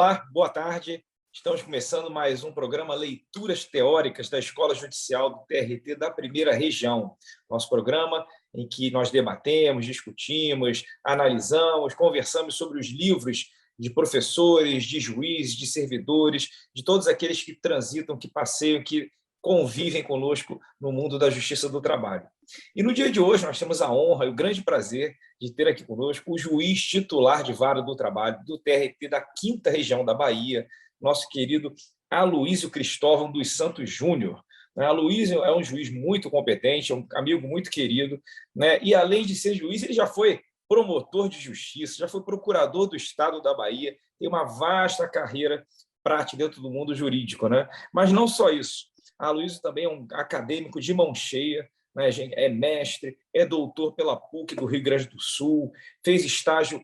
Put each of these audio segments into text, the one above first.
Olá, boa tarde. Estamos começando mais um programa Leituras Teóricas da Escola Judicial do TRT da Primeira Região. Nosso programa em que nós debatemos, discutimos, analisamos, conversamos sobre os livros de professores, de juízes, de servidores, de todos aqueles que transitam, que passeiam, que convivem conosco no mundo da justiça do trabalho. E no dia de hoje nós temos a honra e o grande prazer de ter aqui conosco o juiz titular de Vara do Trabalho do TRT da 5ª Região da Bahia, nosso querido Aloísio Cristóvão dos Santos Júnior. Aloísio é um juiz muito competente, é um amigo muito querido, né? E além de ser juiz, ele já foi promotor de justiça, já foi procurador do Estado da Bahia, tem uma vasta carreira prática dentro do mundo jurídico, né? Mas não só isso. Aloísio também é um acadêmico de mão cheia, né? É mestre, é doutor pela PUC do Rio Grande do Sul, fez estágio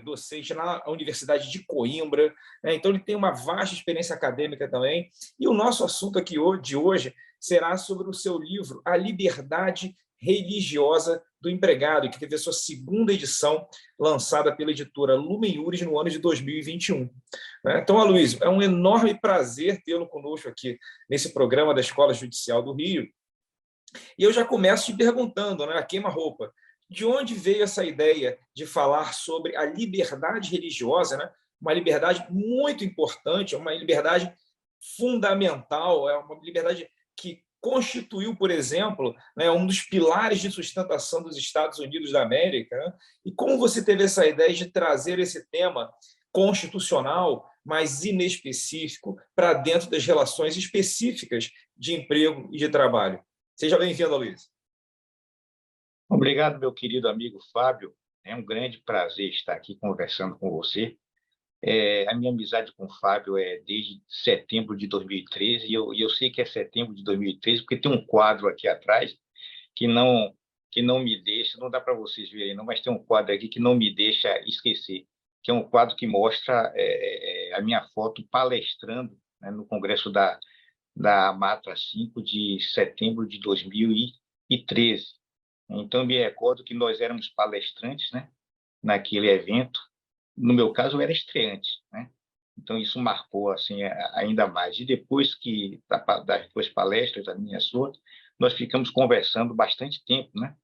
docente na Universidade de Coimbra, né? Então ele tem uma vasta experiência acadêmica também. E o nosso assunto aqui de hoje será sobre o seu livro A Liberdade Religiosa do Empregado, que teve a sua 2ª edição lançada pela editora Lumen Iuris no ano de 2021. Então, Aloísio, é um enorme prazer tê-lo conosco aqui nesse programa da Escola Judicial do Rio. E eu já começo te perguntando, né, a queima-roupa, de onde veio essa ideia de falar sobre a liberdade religiosa, né? Uma liberdade muito importante, uma liberdade fundamental, é uma liberdade que constituiu, por exemplo, né, um dos pilares de sustentação dos Estados Unidos da América, né? E como você teve essa ideia de trazer esse tema constitucional, mas inespecífico, para dentro das relações específicas de emprego e de trabalho? Seja bem-vindo, Luiz. Obrigado, meu querido amigo Fábio. É um grande prazer estar aqui conversando com você. A minha amizade com o Fábio é desde setembro de 2013, e eu sei que é setembro de 2013, porque tem um quadro aqui atrás que não me deixa, não dá para vocês verem, não, mas tem um quadro aqui que não me deixa esquecer, que é um quadro que mostra a minha foto palestrando, né, no Congresso da Matra 5 de setembro de 2013. Então, me recordo que nós éramos palestrantes, né, naquele evento. No meu caso, eu era estreante, né? Então, isso marcou assim, ainda mais. E depois das duas palestras, a minha e a sua, nós ficamos conversando bastante tempo, né?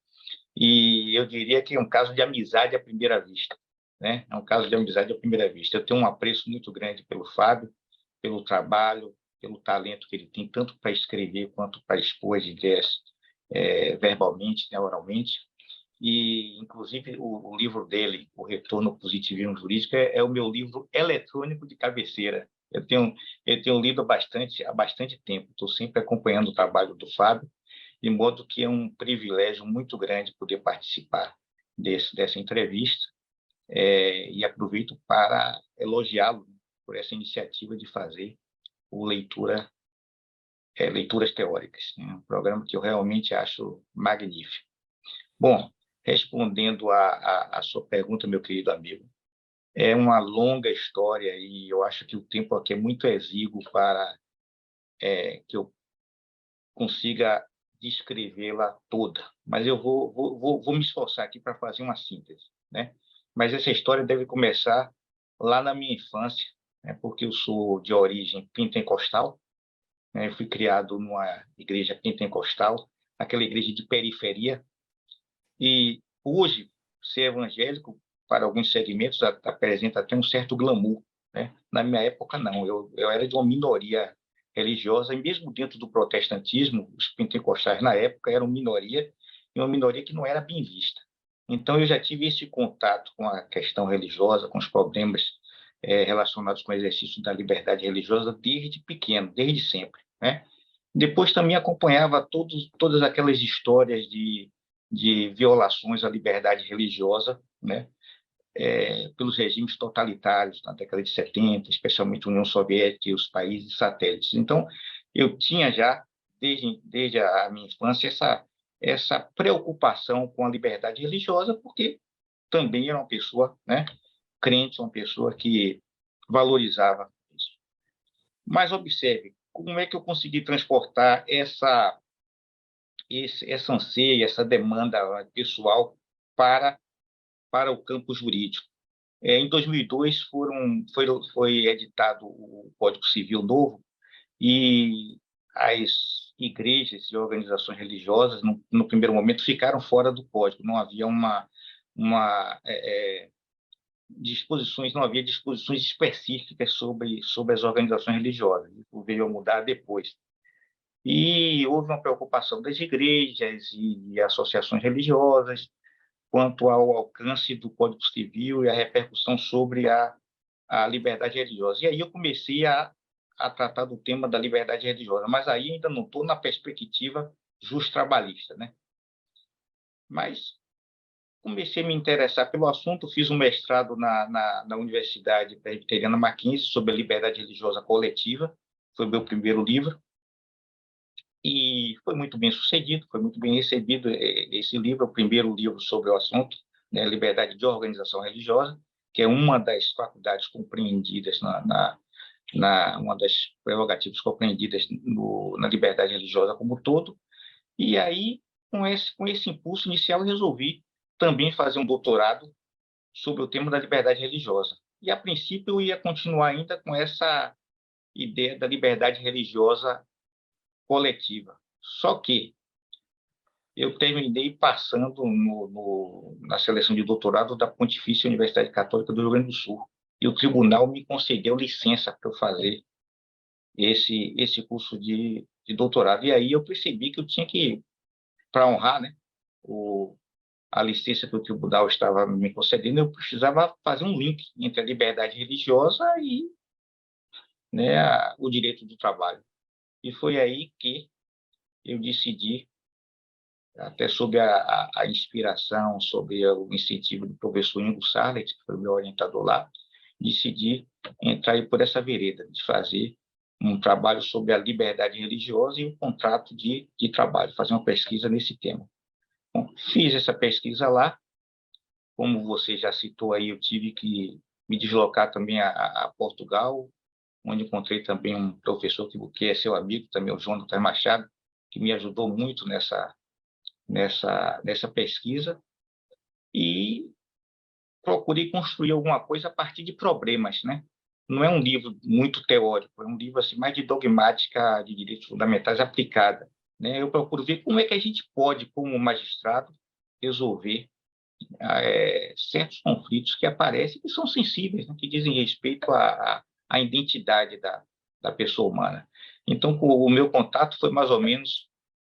E eu diria que é um caso de amizade à primeira vista, né? É um caso de amizade à primeira vista. Eu tenho um apreço muito grande pelo Fábio, pelo trabalho, pelo talento que ele tem, tanto para escrever quanto para expor as ideias verbalmente, né, oralmente. E, inclusive, o livro dele, O Retorno ao Positivismo Jurídico, é o meu livro eletrônico de cabeceira. Eu tenho lido há bastante tempo, estou sempre acompanhando o trabalho do Fábio, de modo que é um privilégio muito grande poder participar dessa entrevista, e aproveito para elogiá-lo por essa iniciativa de fazer o Leituras Teóricas, né? Um programa que eu realmente acho magnífico. Bom, respondendo a sua pergunta, meu querido amigo, é uma longa história e eu acho que o tempo aqui é muito exíguo para que eu consiga descrevê-la toda, mas eu vou me esforçar aqui para fazer uma síntese, né? Mas essa história deve começar lá na minha infância, né? Porque eu sou de origem pentecostal, né? Eu fui criado numa igreja pentecostal, aquela igreja de periferia, e hoje ser evangélico para alguns segmentos apresenta até um certo glamour, né? Na minha época não, eu era de uma minoria religiosa, e mesmo dentro do protestantismo, os pentecostais na época eram minoria, e uma minoria que não era bem vista. Então eu já tive esse contato com a questão religiosa, com os problemas relacionados com o exercício da liberdade religiosa desde pequeno, desde sempre, né? Depois também acompanhava todas aquelas histórias de violações à liberdade religiosa, né, pelos regimes totalitários na década de 70, especialmente a União Soviética e os países satélites. Então, eu tinha já, desde a minha infância, essa preocupação com a liberdade religiosa, porque também era uma pessoa, né, crente, uma pessoa que valorizava isso. Mas observe, como é que eu consegui transportar essa anseio, essa demanda pessoal para o campo jurídico? Em 2002 foi editado o Código Civil novo e as igrejas e organizações religiosas, no primeiro momento, ficaram fora do código. Não havia não havia disposições específicas sobre as organizações religiosas. Isso veio a mudar depois. E houve uma preocupação das igrejas e associações religiosas quanto ao alcance do Código Civil e a repercussão sobre a liberdade religiosa. E aí eu comecei a tratar do tema da liberdade religiosa, mas aí ainda não estou na perspectiva justo-trabalhista, né? Mas comecei a me interessar pelo assunto, fiz um mestrado na Universidade Presbiteriana Mackenzie sobre a liberdade religiosa coletiva, foi meu primeiro livro, e foi muito bem sucedido, foi muito bem recebido. Esse livro é o primeiro livro sobre o assunto, né, liberdade de organização religiosa, que é uma das faculdades compreendidas uma das prerrogativas compreendidas na liberdade religiosa como um todo. E aí, com esse impulso inicial, eu resolvi também fazer um doutorado sobre o tema da liberdade religiosa. E, a princípio, eu ia continuar ainda com essa ideia da liberdade religiosa coletiva. Só que eu terminei passando na seleção de doutorado da Pontifícia Universidade Católica do Rio Grande do Sul. E o tribunal me concedeu licença para eu fazer esse curso de doutorado. E aí eu percebi que eu tinha que, para honrar, né, a licença que o tribunal estava me concedendo, eu precisava fazer um link entre a liberdade religiosa e, né, o direito do trabalho. E foi aí que eu decidi, até sob a inspiração, sob o incentivo do professor Ingo Sarlet, que foi meu orientador lá, decidi entrar por essa vereda, de fazer um trabalho sobre a liberdade religiosa e o contrato de trabalho, fazer uma pesquisa nesse tema. Bom, fiz essa pesquisa lá, como você já citou aí, eu tive que me deslocar também a Portugal, onde encontrei também um professor que é seu amigo, também o Jonathan Machado, que me ajudou muito nessa pesquisa, e procurei construir alguma coisa a partir de problemas, né? Não é um livro muito teórico, é um livro assim mais de dogmática de direitos fundamentais aplicada, né? Eu procuro ver como é que a gente pode, como magistrado, resolver certos conflitos que aparecem, que são sensíveis, né? Que dizem respeito à identidade da pessoa humana. Então, o meu contato foi mais ou menos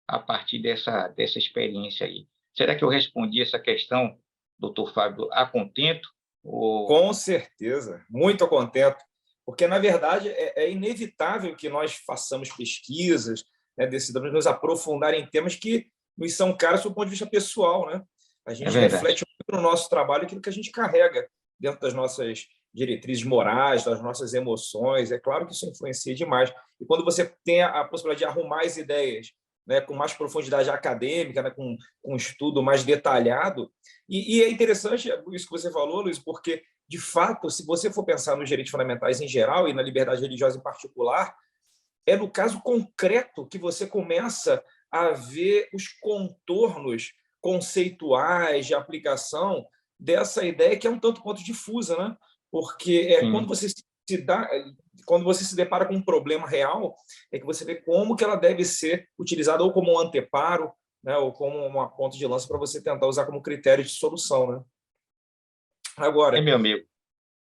a partir dessa experiência aí. Será que eu respondi essa questão, doutor Fábio, a contento? Ou... Com certeza, muito contento, porque, na verdade, é inevitável que nós façamos pesquisas, né, decidamos nos aprofundar em temas que nos são caros do ponto de vista pessoal, né? A É gente verdade. reflete muito no nosso trabalho aquilo que a gente carrega dentro das nossas diretrizes morais, das nossas emoções. É claro que isso influencia demais. E quando você tem a possibilidade de arrumar as ideias, né, com mais profundidade acadêmica, né, com um estudo mais detalhado, e é interessante isso que você falou, Luiz, porque, de fato, se você for pensar nos direitos fundamentais em geral e na liberdade religiosa em particular, é no caso concreto que você começa a ver os contornos conceituais de aplicação dessa ideia que é um tanto quanto difusa, né? Porque Sim. quando você se depara com um problema real, é que você vê como que ela deve ser utilizada ou como um anteparo, né, ou como uma ponta de lança para você tentar usar como critério de solução, né? Agora, Meu amigo.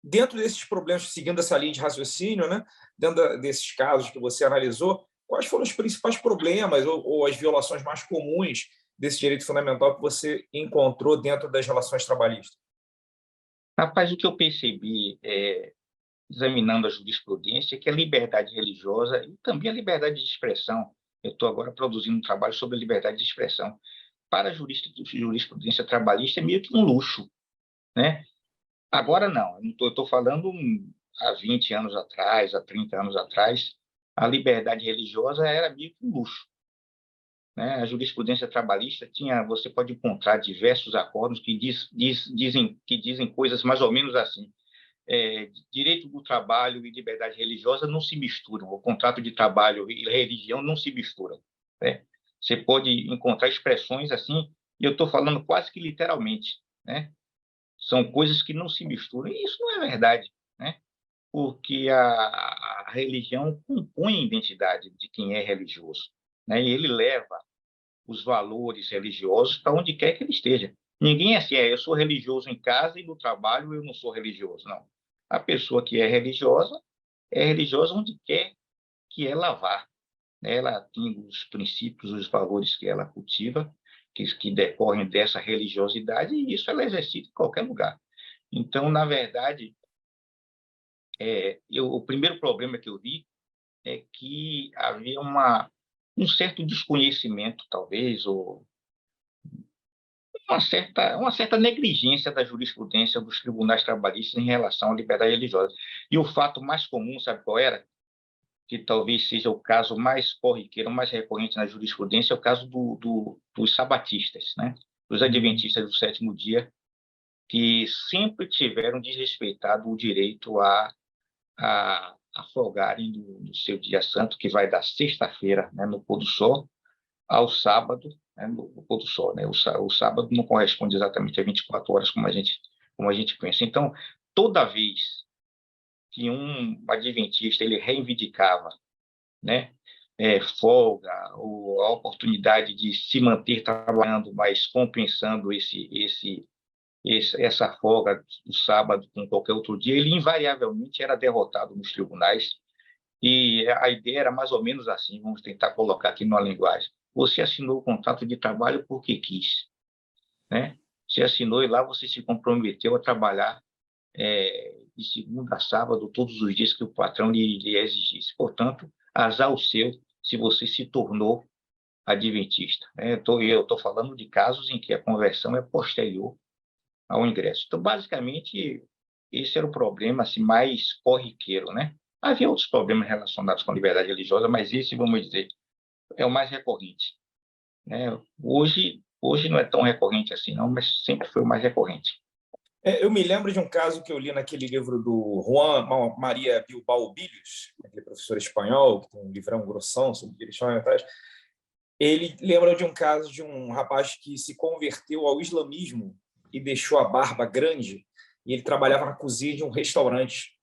dentro desses problemas, seguindo essa linha de raciocínio, né, dentro desses casos que você analisou, quais foram os principais problemas ou as violações mais comuns desse direito fundamental que você encontrou dentro das relações trabalhistas? Rapaz, o que eu percebi, examinando a jurisprudência, é que a liberdade religiosa e também a liberdade de expressão, eu estou agora produzindo um trabalho sobre a liberdade de expressão, para a jurisprudência trabalhista é meio que um luxo, né? Agora não, eu estou falando há 20 anos atrás, há 30 anos atrás, a liberdade religiosa era meio que um luxo, né? A jurisprudência trabalhista você pode encontrar diversos acordos que dizem coisas mais ou menos assim: direito do trabalho e liberdade religiosa não se misturam, o contrato de trabalho e religião não se misturam, né? Você pode encontrar expressões assim, e eu estou falando quase que literalmente, né? São coisas que não se misturam, e isso não é verdade, né? Porque a religião compõe a identidade de quem é religioso, né? E ele leva os valores religiosos para onde quer que ele esteja. Ninguém é assim, eu sou religioso em casa e no trabalho eu não sou religioso, não. A pessoa que é religiosa onde quer que ela vá, né? Ela tem os princípios, os valores que ela cultiva, que decorrem dessa religiosidade, e isso ela exercita em qualquer lugar. Então, na verdade, o primeiro problema que eu vi é que havia um certo desconhecimento, talvez, ou uma certa negligência da jurisprudência dos tribunais trabalhistas em relação à liberdade religiosa. E o fato mais comum, sabe qual era? Que talvez seja o caso mais corriqueiro, mais recorrente na jurisprudência, é o caso dos sabatistas, né? Dos adventistas do sétimo dia, que sempre tiveram desrespeitado o direito a folgarem no seu dia santo, que vai da sexta-feira, né, no pôr do sol, ao sábado, né, no pôr do sol. Né? O sábado não corresponde exatamente a 24 horas como a gente pensa. Então, toda vez que um adventista ele reivindicava, né, folga ou a oportunidade de se manter trabalhando, mas compensando essa folga do sábado com qualquer outro dia, ele invariavelmente era derrotado nos tribunais. E a ideia era mais ou menos assim, vamos tentar colocar aqui numa linguagem. Você assinou o contrato de trabalho porque quis, né? Você assinou e lá você se comprometeu a trabalhar de segunda a sábado, todos os dias que o patrão lhe exigisse. Portanto, azar o seu se você se tornou adventista. Né? Eu estou falando de casos em que a conversão é posterior ao ingresso. Então, basicamente, esse era o problema assim, mais corriqueiro, né? Havia outros problemas relacionados com a liberdade religiosa, mas esse, vamos dizer, é o mais recorrente, né? Hoje não é tão recorrente assim, não, mas sempre foi o mais recorrente. Eu me lembro de um caso que eu li naquele livro do Juan Maria Bilbao Bilhos, aquele professor espanhol, que tem um livrão grossão sobre direitos fundamentais. Ele lembra de um caso de um rapaz que se converteu ao islamismo e deixou a barba grande, e ele trabalhava na cozinha de um restaurante.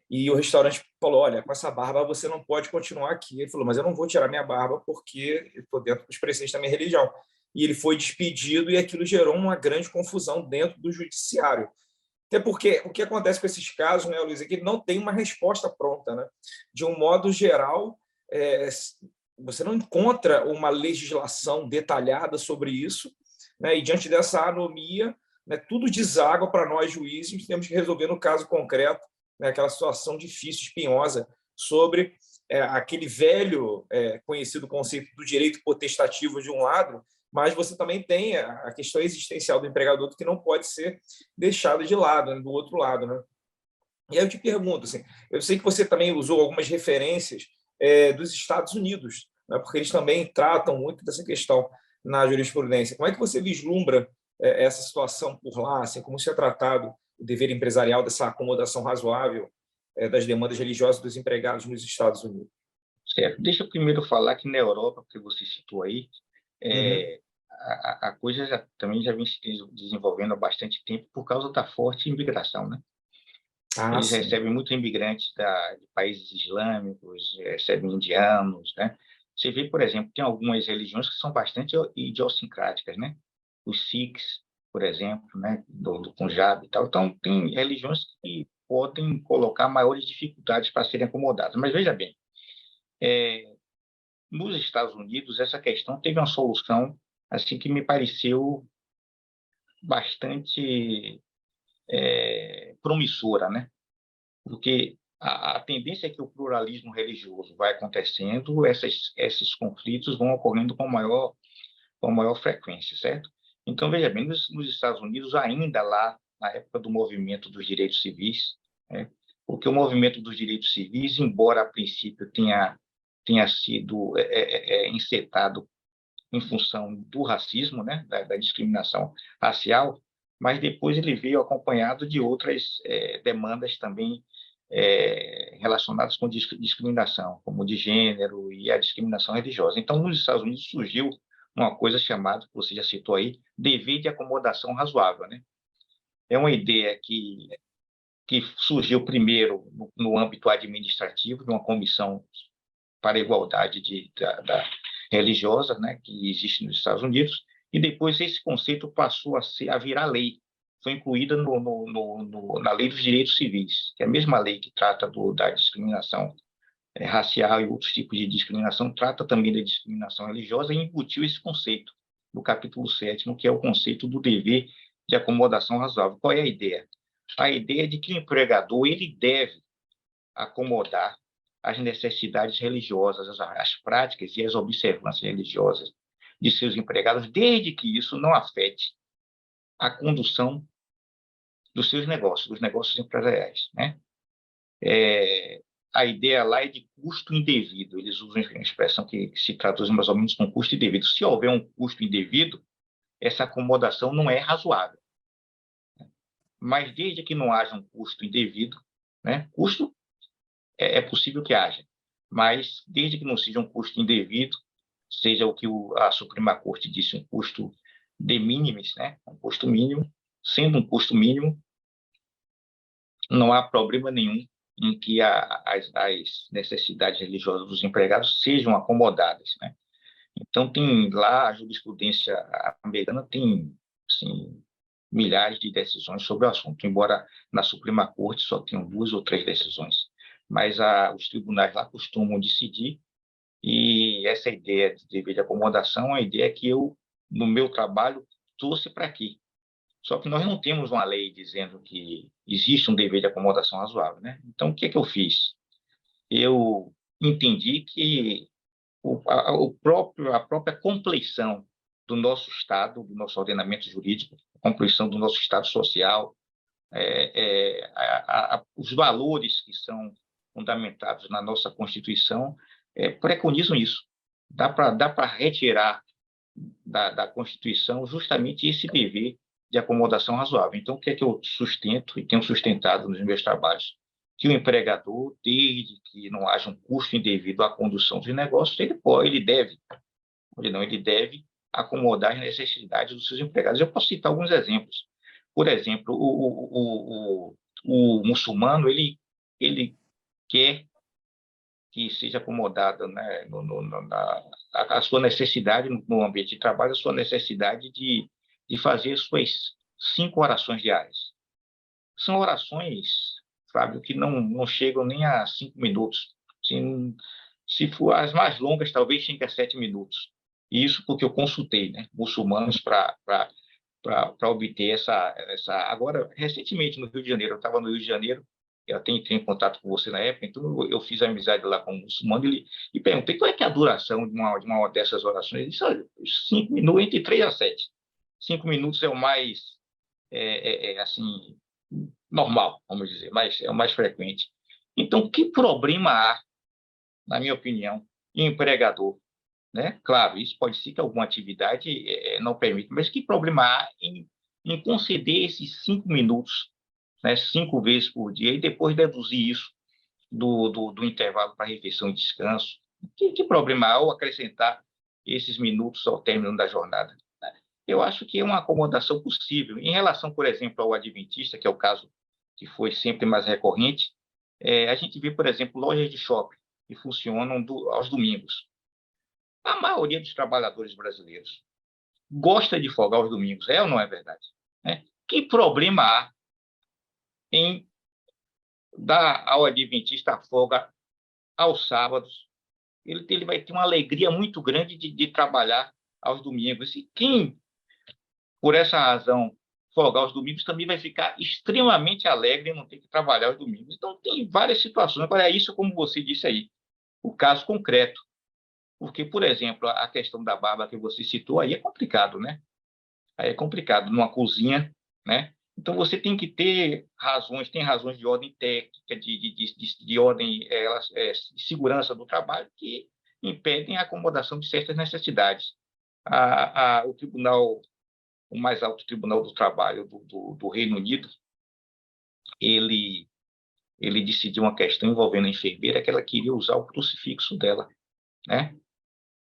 E o restaurante falou: olha, com essa barba você não pode continuar aqui. Ele falou: mas eu não vou tirar minha barba porque eu estou dentro dos preceitos da minha religião. E ele foi despedido, e aquilo gerou uma grande confusão dentro do judiciário. Até porque o que acontece com esses casos, né, Luiz, é que não tem uma resposta pronta. Né? De um modo geral, você não encontra uma legislação detalhada sobre isso, né? E diante dessa anomia, né, tudo deságua para nós juízes, temos que resolver no caso concreto, né, aquela situação difícil, espinhosa, sobre aquele velho conhecido conceito do direito potestativo de um lado, mas você também tem a questão existencial do empregador que não pode ser deixada de lado, né, do outro lado. Né? E aí eu te pergunto, assim, eu sei que você também usou algumas referências dos Estados Unidos, né, porque eles também tratam muito dessa questão na jurisprudência. Como é que você vislumbra essa situação por lá, assim, como isso é tratado, o dever empresarial dessa acomodação razoável das demandas religiosas dos empregados nos Estados Unidos? Certo. Deixa eu primeiro falar que na Europa, que você citou aí, Uhum. a coisa também já vem se desenvolvendo há bastante tempo por causa da forte imigração, né? Ah, Eles sim. recebem muito imigrantes de países islâmicos, recebem indianos, né? Você vê, por exemplo, tem algumas religiões que são bastante idiosincráticas, né? Os Sikhs, por exemplo, né? Do Punjab e tal. Então, tem religiões que podem colocar maiores dificuldades para serem acomodadas. Mas veja bem, nos Estados Unidos essa questão teve uma solução assim que me pareceu bastante promissora, né? Porque a tendência é que o pluralismo religioso vai acontecendo, esses conflitos vão ocorrendo com maior frequência, certo? Então, veja bem, nos Estados Unidos, ainda lá, na época do movimento dos direitos civis, né, porque o movimento dos direitos civis, embora a princípio tenha sido encetado em função do racismo, né, da discriminação racial, mas depois ele veio acompanhado de outras demandas também relacionadas com discriminação, como de gênero e a discriminação religiosa. Então, nos Estados Unidos surgiu uma coisa chamada, que você já citou aí, dever de acomodação razoável, né? é uma ideia que surgiu primeiro no âmbito administrativo, de uma comissão para a igualdade religiosa, né, que existe nos Estados Unidos, e depois esse conceito passou a virar lei. Foi incluída na Lei dos Direitos Civis, que é a mesma lei que trata da discriminação racial e outros tipos de discriminação, trata também da discriminação religiosa e embutiu esse conceito no capítulo 7º, que é o conceito do dever de acomodação razoável. Qual é a ideia? A ideia é de que o empregador ele deve acomodar as necessidades religiosas, as práticas e as observâncias religiosas de seus empregados, desde que isso não afete a condução dos seus negócios, dos negócios empresariais, né? A ideia lá é de custo indevido. Eles usam uma expressão que se traduz mais ou menos com custo indevido. Se houver um custo indevido, essa acomodação não é razoável. Mas desde que não haja um custo indevido, né? Custo é possível que haja, mas desde que não seja um custo indevido, seja o que a Suprema Corte disse, um custo de minimis, né? Um custo mínimo, sendo um custo mínimo, não há problema nenhum em que as necessidades religiosas dos empregados sejam acomodadas, né? Então, tem lá a jurisprudência americana tem assim, milhares de decisões sobre o assunto, embora na Suprema Corte só tenham 2 ou 3 decisões. Mas os tribunais lá costumam decidir, e essa ideia de dever de acomodação é uma ideia que eu, no meu trabalho, trouxe para aqui. Só que nós não temos uma lei dizendo que existe um dever de acomodação razoável, né? Então, o que é que eu fiz? Eu entendi que a própria compleição do nosso Estado, do nosso ordenamento jurídico, a compleição do nosso Estado social, os valores que são fundamentados na nossa Constituição preconizam isso. Dá para retirar da Constituição justamente esse dever de acomodação razoável. Então, o que é que eu sustento e tenho sustentado nos meus trabalhos? Que o empregador, desde que não haja um custo indevido à condução dos negócios, ele deve acomodar as necessidades dos seus empregados. Eu posso citar alguns exemplos. Por exemplo, o muçulmano ele quer que seja acomodada, né, a sua necessidade no ambiente de trabalho, a sua necessidade de fazer suas 5 orações diárias. São orações, Fábio, que não chegam nem a 5 minutos. Se for as mais longas, talvez chegue a 7 minutos. Isso porque eu consultei, né, muçulmanos para obter essa. Agora, recentemente, no Rio de Janeiro, eu estava no Rio de Janeiro, eu até entrei em contato com você na época, então eu fiz amizade lá com um muçulmano e perguntei qual é que é a duração de uma dessas orações. Ele disse, olha, 5 minutos, entre 3 a 7. 5 minutos é o mais, assim, normal, vamos dizer, mas é o mais frequente. Então, que problema há, na minha opinião, em um empregador, né? Claro, isso pode ser que alguma atividade não permita, mas que problema há em conceder esses 5 minutos, né, 5 vezes por dia, e depois deduzir isso do intervalo para refeição e descanso? Que problema há ao acrescentar esses minutos ao término da jornada? Eu acho que é uma acomodação possível. Em relação, por exemplo, ao adventista, que é o caso que foi sempre mais recorrente, a gente vê, por exemplo, lojas de shopping que funcionam aos domingos. A maioria dos trabalhadores brasileiros gosta de folgar aos domingos, é ou não é verdade? Que problema há em dar ao adventista a folga aos sábados? Ele vai ter uma alegria muito grande de trabalhar aos domingos. E quem, por essa razão, folgar aos domingos, também vai ficar extremamente alegre em não ter que trabalhar aos domingos. Então, tem várias situações. Agora, é isso, como você disse aí, o caso concreto. Porque, por exemplo, a questão da barba que você citou, aí é complicado, né? Aí é complicado, numa cozinha, né? Então, você tem que ter razões, tem razões de ordem técnica, de ordem de segurança do trabalho, que impedem a acomodação de certas necessidades. O mais alto tribunal do trabalho do Reino Unido, ele decidiu uma questão envolvendo a enfermeira, que ela queria usar o crucifixo dela, né?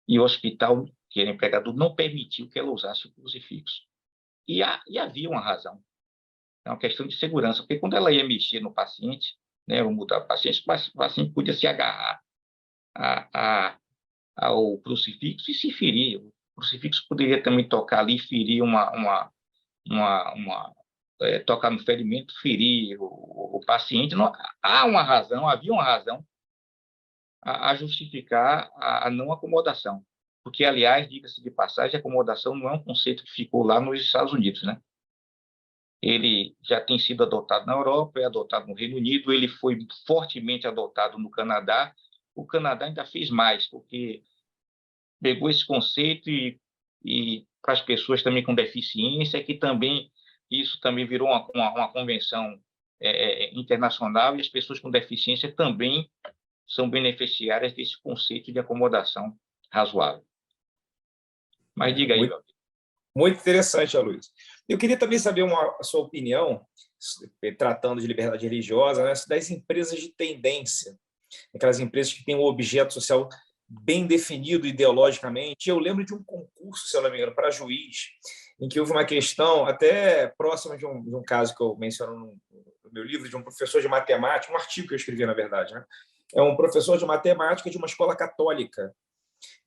E o hospital, que era empregador, não permitiu que ela usasse o crucifixo. E havia uma razão. É uma questão de segurança, porque quando ela ia mexer no paciente, né, ou mudar o paciente podia se agarrar ao crucifixo e se ferir. O crucifixo poderia também tocar ali, ferir tocar no ferimento, ferir o paciente. Não, havia uma razão a justificar a não acomodação. Porque, aliás, diga-se de passagem, a acomodação não é um conceito que ficou lá nos Estados Unidos, né? Ele já tem sido adotado na Europa, é adotado no Reino Unido, ele foi fortemente adotado no Canadá. O Canadá ainda fez mais, porque pegou esse conceito e para as pessoas também com deficiência, que também isso também virou uma convenção internacional, e as pessoas com deficiência também são beneficiárias desse conceito de acomodação razoável. Mas diga aí, meu amigo. Muito interessante, Aloysio. Eu queria também saber a sua opinião, tratando de liberdade religiosa, né, das empresas de tendência, aquelas empresas que têm um objeto social bem definido ideologicamente. Eu lembro de um concurso, se eu não me engano, para juiz, em que houve uma questão até próxima de um caso que eu menciono no meu livro, de um professor de matemática, um artigo que eu escrevi, na verdade, né? É um professor de matemática de uma escola católica.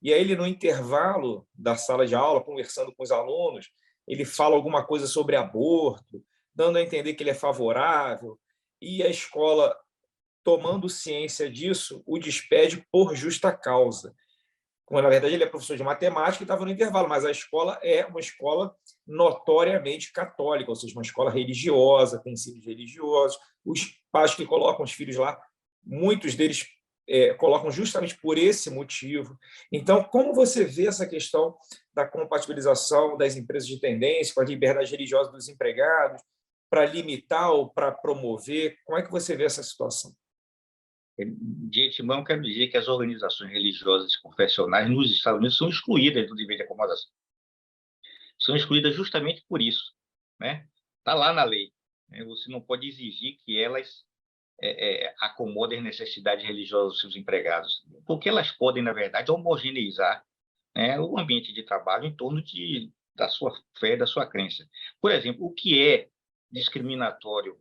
E aí ele, no intervalo da sala de aula, conversando com os alunos, ele fala alguma coisa sobre aborto, dando a entender que ele é favorável, e a escola, tomando ciência disso, o despede por justa causa. Como, na verdade, ele é professor de matemática e estava no intervalo, mas a escola é uma escola notoriamente católica, ou seja, uma escola religiosa, tem ensinos religiosos. Os pais que colocam os filhos lá, muitos deles colocam justamente por esse motivo. Então, como você vê essa questão da compatibilização das empresas de tendência com a liberdade religiosa dos empregados, para limitar ou para promover? Como é que você vê essa situação? De antemão, quero dizer que as organizações religiosas e confessionais nos Estados Unidos são excluídas do dever de acomodação. São excluídas justamente por isso, né? Está lá na lei, né? Você não pode exigir que elas acomodem as necessidades religiosas dos seus empregados, porque elas podem, na verdade, homogeneizar, né, o ambiente de trabalho em torno da sua fé, da sua crença. Por exemplo, o que é discriminatório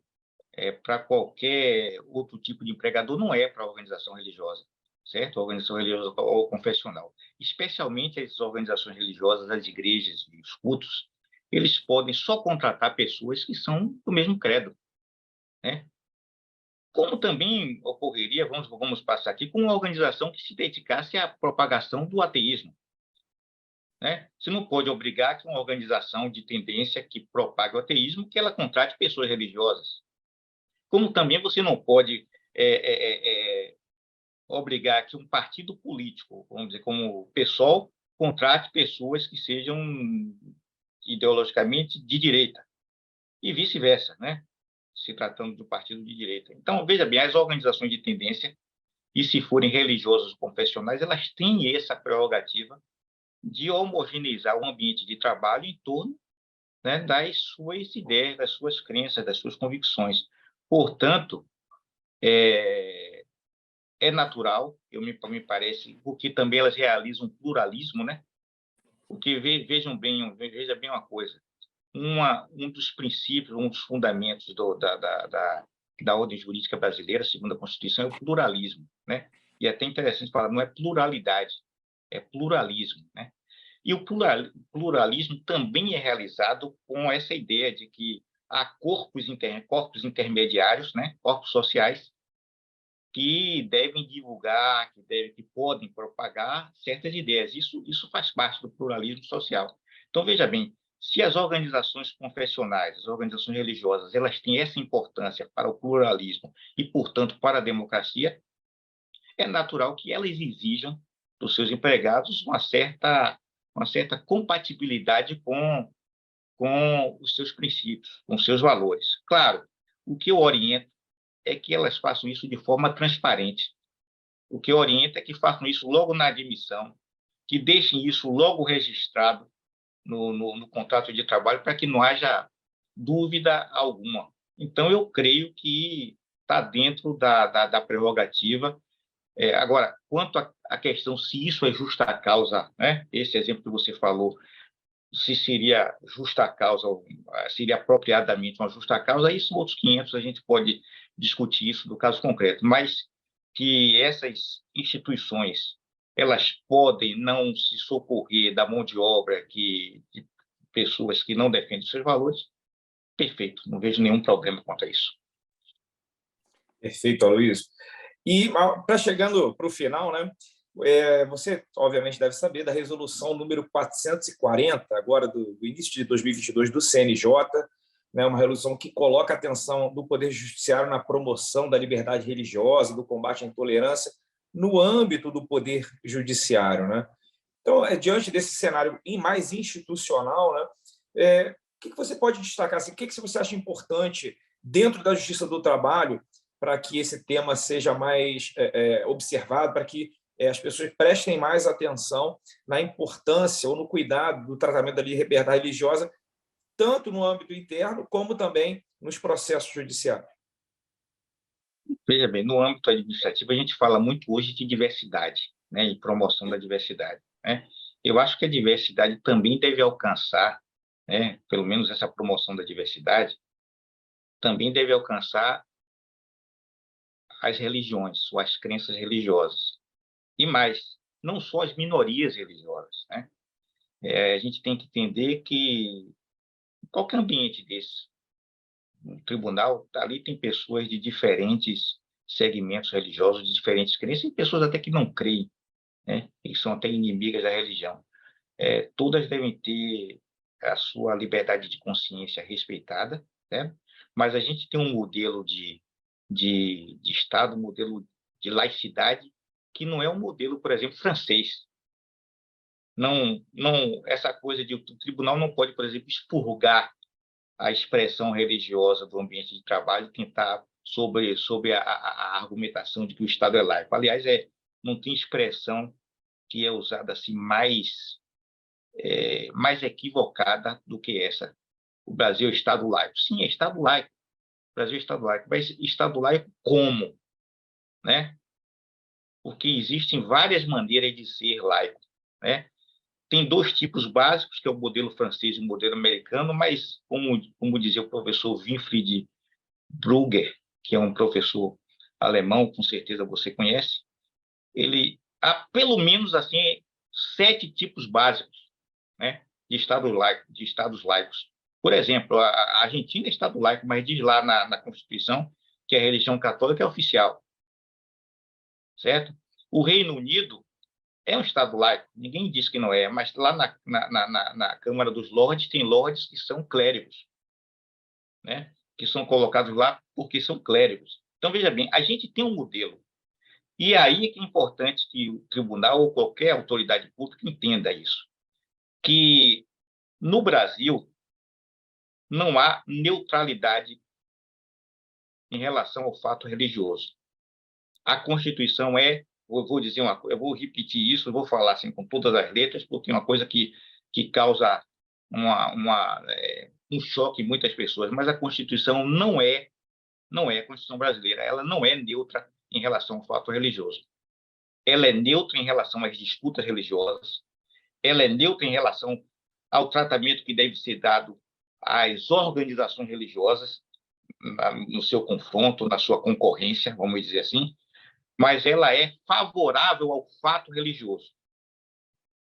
para qualquer outro tipo de empregador não é para a organização religiosa, certo? A organização religiosa ou confessional. Especialmente as organizações religiosas, as igrejas e os cultos, eles podem só contratar pessoas que são do mesmo credo, né? Como também ocorreria, vamos passar aqui, com uma organização que se dedicasse à propagação do ateísmo, né? Você não pode obrigar que uma organização de tendência que propague o ateísmo, que ela contrate pessoas religiosas. Como também você não pode obrigar que um partido político, vamos dizer, como o PSOL, contrate pessoas que sejam ideologicamente de direita, e vice-versa, né? Se tratando de um partido de direita. Então, veja bem, as organizações de tendência, e se forem religiosas ou confessionais, elas têm essa prerrogativa de homogeneizar o ambiente de trabalho em torno, né, das suas ideias, das suas crenças, das suas convicções. Portanto, é natural, me parece, porque também elas realizam um pluralismo, né? Porque veja bem uma coisa, um dos princípios, um dos fundamentos da ordem jurídica brasileira, segundo a Constituição, é o pluralismo, né? E é até interessante falar, não é pluralidade, é pluralismo, né? E o pluralismo também é realizado com essa ideia de que há corpos intermediários, né? Corpos sociais, que devem divulgar, que podem propagar certas ideias. Isso faz parte do pluralismo social. Então, veja bem, se as organizações confessionais, as organizações religiosas, elas têm essa importância para o pluralismo e, portanto, para a democracia, é natural que elas exijam dos seus empregados uma certa compatibilidade com os seus princípios, com os seus valores. Claro, o que eu oriento é que elas façam isso de forma transparente. O que eu oriento é que façam isso logo na admissão, que deixem isso logo registrado no contrato de trabalho, para que não haja dúvida alguma. Então, eu creio que está dentro da prerrogativa. Agora, quanto à questão se isso é justa causa, né? Esse exemplo que você falou, se seria justa causa, seria apropriadamente uma justa causa, aí são outros 500, a gente pode discutir isso do caso concreto, mas que essas instituições elas podem não se socorrer da mão de obra de pessoas que não defendem seus valores, perfeito, não vejo nenhum problema quanto a isso. Perfeito, Aloysio. E para chegando para o final, né? Você, obviamente, deve saber da resolução número 440, agora do início de 2022, do CNJ, né, uma resolução que coloca a atenção do Poder Judiciário na promoção da liberdade religiosa, do combate à intolerância, no âmbito do Poder Judiciário. Né? Então, diante desse cenário mais institucional, né, o que você pode destacar? Assim, o que você acha importante dentro da Justiça do Trabalho para que esse tema seja mais observado, para que as pessoas prestem mais atenção na importância ou no cuidado do tratamento da liberdade religiosa, tanto no âmbito interno, como também nos processos judiciários? Veja bem, no âmbito administrativo, a gente fala muito hoje de diversidade, né, e promoção da diversidade. Né? Eu acho que a diversidade também deve alcançar, né, pelo menos essa promoção da diversidade, também deve alcançar as religiões, ou as crenças religiosas. E mais, não só as minorias religiosas. Né? A gente tem que entender que em qualquer ambiente desse, no tribunal, ali tem pessoas de diferentes segmentos religiosos, de diferentes crenças, e pessoas até que não creem, né? E são até inimigas da religião. Todas devem ter a sua liberdade de consciência respeitada, né? Mas a gente tem um modelo de Estado, um modelo de laicidade, que não é um modelo, por exemplo, francês. Não, essa coisa de o tribunal não pode, por exemplo, expurgar a expressão religiosa do ambiente de trabalho e tentar sobre a argumentação de que o Estado é laico. Aliás, não tem expressão que é usada assim mais equivocada do que essa. O Brasil é Estado laico. Sim, é Estado laico. O Brasil é Estado laico. Mas Estado laico como? Né? Porque existem várias maneiras de ser laico. Né? Tem dois tipos básicos, que é o modelo francês e o modelo americano, mas, como dizia o professor Winfried Brugger, que é um professor alemão, com certeza você conhece, ele há pelo menos assim 7 tipos básicos, né, de estados laicos. Por exemplo, a Argentina é Estado laico, mas diz lá na Constituição que a religião católica é oficial, certo? O Reino Unido é um Estado laico, ninguém diz que não é, mas lá na Câmara dos Lordes tem lordes que são clérigos, né? Que são colocados lá porque são clérigos. Então, veja bem, a gente tem um modelo. E aí é que é importante que o tribunal ou qualquer autoridade pública entenda isso, que no Brasil não há neutralidade em relação ao fato religioso. A Constituição eu vou repetir isso, vou falar assim com todas as letras, porque é uma coisa que causa um choque em muitas pessoas, mas a Constituição não é a Constituição brasileira, ela não é neutra em relação ao fato religioso. Ela é neutra em relação às disputas religiosas, ela é neutra em relação ao tratamento que deve ser dado às organizações religiosas no seu confronto, na sua concorrência, vamos dizer assim, mas ela é favorável ao fato religioso.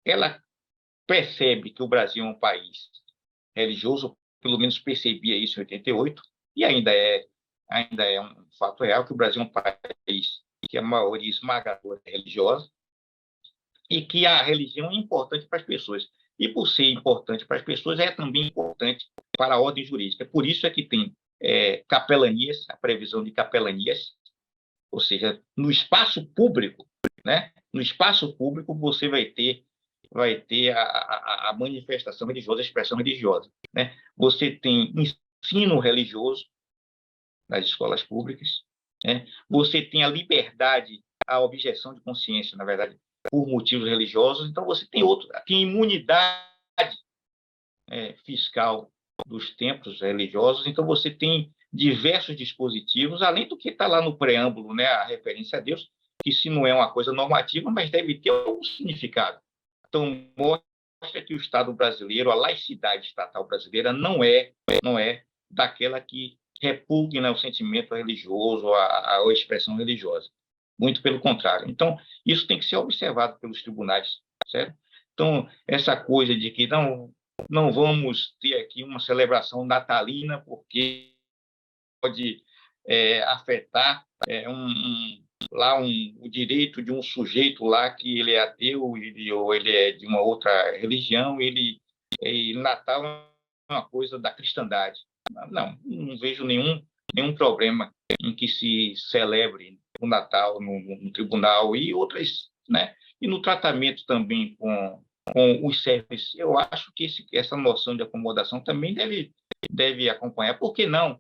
Ela percebe que o Brasil é um país religioso, pelo menos percebia isso em 88, e ainda é um fato real que o Brasil é um país que a maioria esmagadora é religiosa e que a religião é importante para as pessoas. E por ser importante para as pessoas, é também importante para a ordem jurídica. Por isso é que tem capelanias, a previsão de capelanias, ou seja, no espaço público, né? No espaço público você vai ter a manifestação religiosa, a expressão religiosa, né? Você tem ensino religioso nas escolas públicas, né? Você tem a liberdade, a objeção de consciência, na verdade, por motivos religiosos. Então você tem imunidade fiscal dos templos religiosos. Então você tem diversos dispositivos, além do que está lá no preâmbulo, né, a referência a Deus, que se não é uma coisa normativa, mas deve ter algum significado. Então, mostra que o Estado brasileiro, a laicidade estatal brasileira, não é daquela que repugna o sentimento religioso, a expressão religiosa. Muito pelo contrário. Então, isso tem que ser observado pelos tribunais, certo? Então, essa coisa de que não vamos ter aqui uma celebração natalina porque pode afetar o direito de um sujeito lá que ele é ateu ou ele é de uma outra religião, e Natal é uma coisa da cristandade. Não vejo nenhum problema em que se celebre o Natal no tribunal e outras, né? E no tratamento também com os servos. Eu acho que essa noção de acomodação também deve acompanhar. Por que não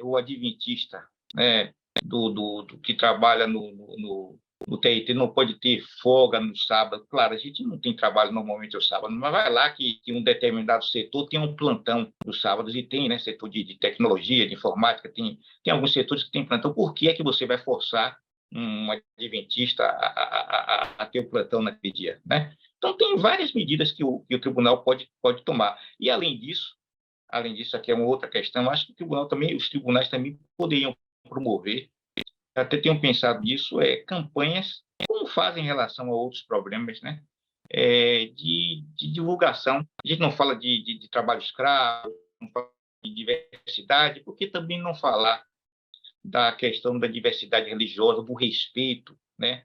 o adventista, né, do que trabalha no TIT não pode ter folga no sábado? Claro, a gente não tem trabalho normalmente aos sábados, mas vai lá que um determinado setor tem um plantão nos sábados, e tem, né, setor de tecnologia, de informática, tem alguns setores que tem plantão. Por que é que você vai forçar um adventista a ter o plantão naquele dia, né? Então, tem várias medidas que o tribunal pode tomar. E, além disso, aqui é uma outra questão, acho que os tribunais também poderiam promover, até tenho pensado nisso, campanhas, como fazem em relação a outros problemas, né? De divulgação. A gente não fala de trabalho escravo, não fala de diversidade, por que também não falar da questão da diversidade religiosa, do respeito, né?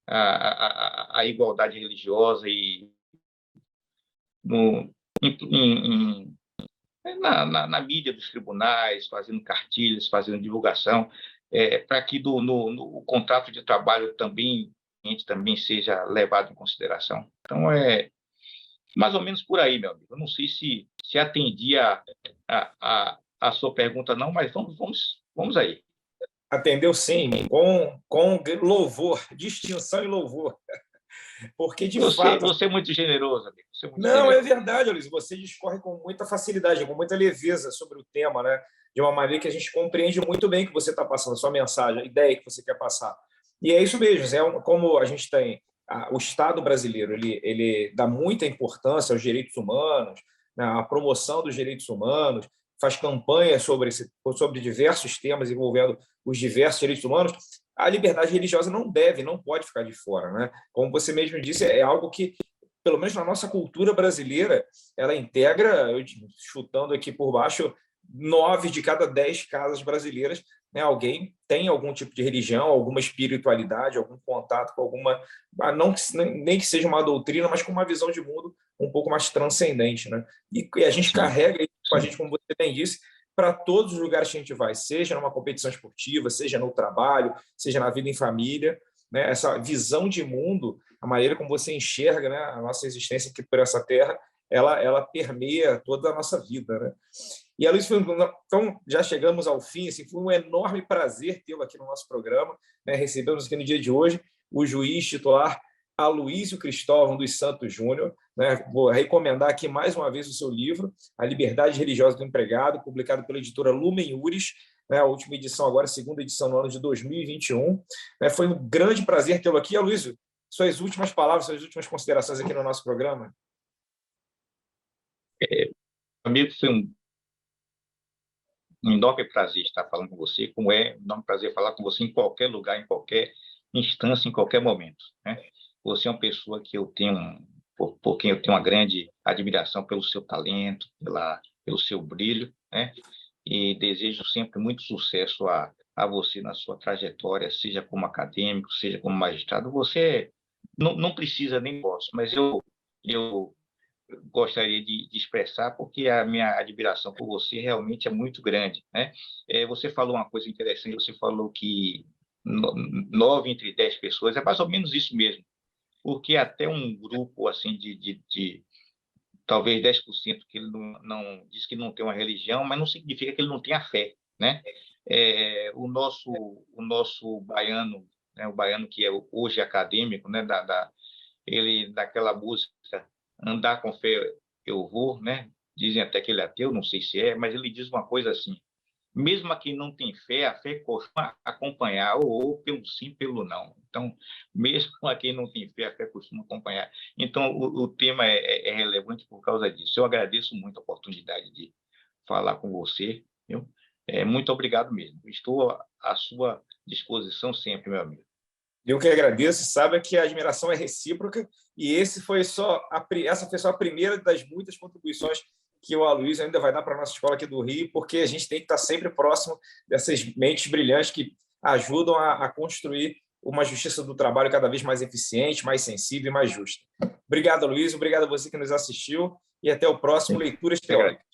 A igualdade religiosa e no, na mídia dos tribunais, fazendo cartilhas, fazendo divulgação, para que no contrato de trabalho também a gente também seja levado em consideração. Então, mais ou menos por aí, meu amigo. Eu não sei se atendi a sua pergunta, não, mas vamos aí. Atendeu sim, com louvor, distinção e louvor. Porque, de fato. Você é muito generoso, amigo. Você é muito Não, é generoso. verdade, Luiz. Você discorre com muita facilidade, com muita leveza sobre o tema, né? De uma maneira que a gente compreende muito bem o que você está passando, a sua mensagem, a ideia que você quer passar. E é isso mesmo. Como a gente tem. O Estado brasileiro ele dá muita importância aos direitos humanos, né, à promoção dos direitos humanos, faz campanha sobre diversos temas envolvendo os diversos direitos humanos. A liberdade religiosa não pode ficar de fora, né? Como você mesmo disse, é algo que, pelo menos na nossa cultura brasileira, ela integra, chutando aqui por baixo, 9 de cada 10 casas brasileiras, né, alguém tem algum tipo de religião, alguma espiritualidade, algum contato com alguma, não nem que seja uma doutrina, mas com uma visão de mundo um pouco mais transcendente, né? E a gente carrega isso com a gente, como você bem disse, para todos os lugares que a gente vai, seja numa competição esportiva, seja no trabalho, seja na vida em família, né? Essa visão de mundo, a maneira como você enxerga, né, a nossa existência aqui por essa terra, ela permeia toda a nossa vida, né? E, Aloysio, então, já chegamos ao fim. Assim, foi um enorme prazer tê-lo aqui no nosso programa, né? Recebemos aqui no dia de hoje o juiz titular Aloysio Cristóvão dos Santos Júnior, né? Vou recomendar aqui mais uma vez o seu livro, A Liberdade Religiosa do Empregado, publicado pela editora Lumen Uris, né? A última edição agora, a segunda edição no ano de 2021. Né? Foi um grande prazer tê-lo aqui. Aloysio, suas últimas palavras, suas últimas considerações aqui no nosso programa. Amigo, foi um enorme prazer estar falando com você, como é um enorme prazer falar com você em qualquer lugar, em qualquer instância, em qualquer momento, né? Você é uma pessoa que por quem eu tenho uma grande admiração pelo seu talento, pelo seu brilho, né? E desejo sempre muito sucesso a você na sua trajetória, seja como acadêmico, seja como magistrado. Você não precisa nem posso, mas eu gostaria de expressar, porque a minha admiração por você realmente é muito grande, né? Você falou uma coisa interessante, você falou que 9 entre 10 pessoas, é mais ou menos isso mesmo, porque até um grupo assim de talvez 10% que ele não diz que não tem uma religião, mas não significa que ele não tenha fé, né? O nosso baiano, né, o baiano que é hoje acadêmico, né, ele daquela música Andar com Fé Eu Vou, né? Dizem até que ele é ateu, não sei se é, mas ele diz uma coisa assim: Mesmo a quem não tem fé, a fé costuma acompanhar, ou pelo sim, pelo não. Então, mesmo a quem não tem fé, a fé costuma acompanhar. Então, o tema é relevante por causa disso. Eu agradeço muito a oportunidade de falar com você, viu? Muito obrigado mesmo. Estou à sua disposição sempre, meu amigo. Eu que agradeço, sabe que a admiração é recíproca e essa foi só a primeira das muitas contribuições que o Aloysio ainda vai dar para a nossa escola aqui do Rio, porque a gente tem que estar sempre próximo dessas mentes brilhantes que ajudam a construir uma justiça do trabalho cada vez mais eficiente, mais sensível e mais justa. Obrigado, Aloysio, obrigado a você que nos assistiu e até o próximo Leituras Teóricas.